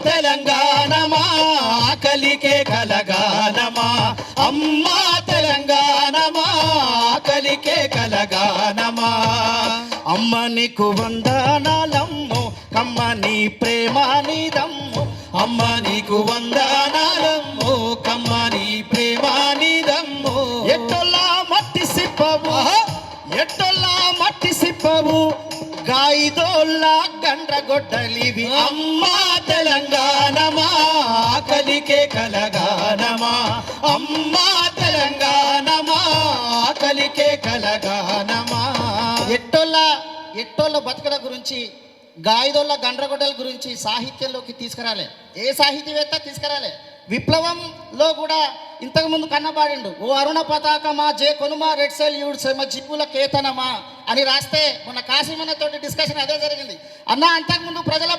తెలంగాణమా ఆకలికే కలగానమా అమ్మా తెలంగాణమా ఆకలికే కలగానమా అమ్మ నీకు వందనాలమ్ము కమ్మ నీ ప్రేమ నీదమ్ము అమ్మ నీకు వందనాలమ్ము కమ్మ నీ ప్రేమ నీదమ్ము ఎట్టొల్లా మట్టి సిప్పవు ఎట్టొల్లా మట్టి సిప్పవు గాయిదోల్లా గండ్రగొడ్డలివి అమ్మా తెలంగాణమా ఆకలికే కలగానమా అమ్మా తెలంగాణమా ఆకలికే కలగానమా ఎట్టోళ్ళ బతకడ గురించి గాయదోళ్ళ గండ్రగొడ్డల గురించి సాహిత్యంలోకి తీసుకురాలే. ఏ సాహితీవేత్త తీసుకురాలే. విప్లవంలో కూడా ఇంతకుముందు కన్నబాడిండు. ఓ అరుణ పతాకమా జే కొనుమా రెడ్ సెల్ యూడ్ సెమ జీవుల కేతనమా అని రాస్తే మొన్న కాశీమన్నతోటి డిస్కషన్ అదే జరిగింది. అన్న అంతకుముందు ప్రజల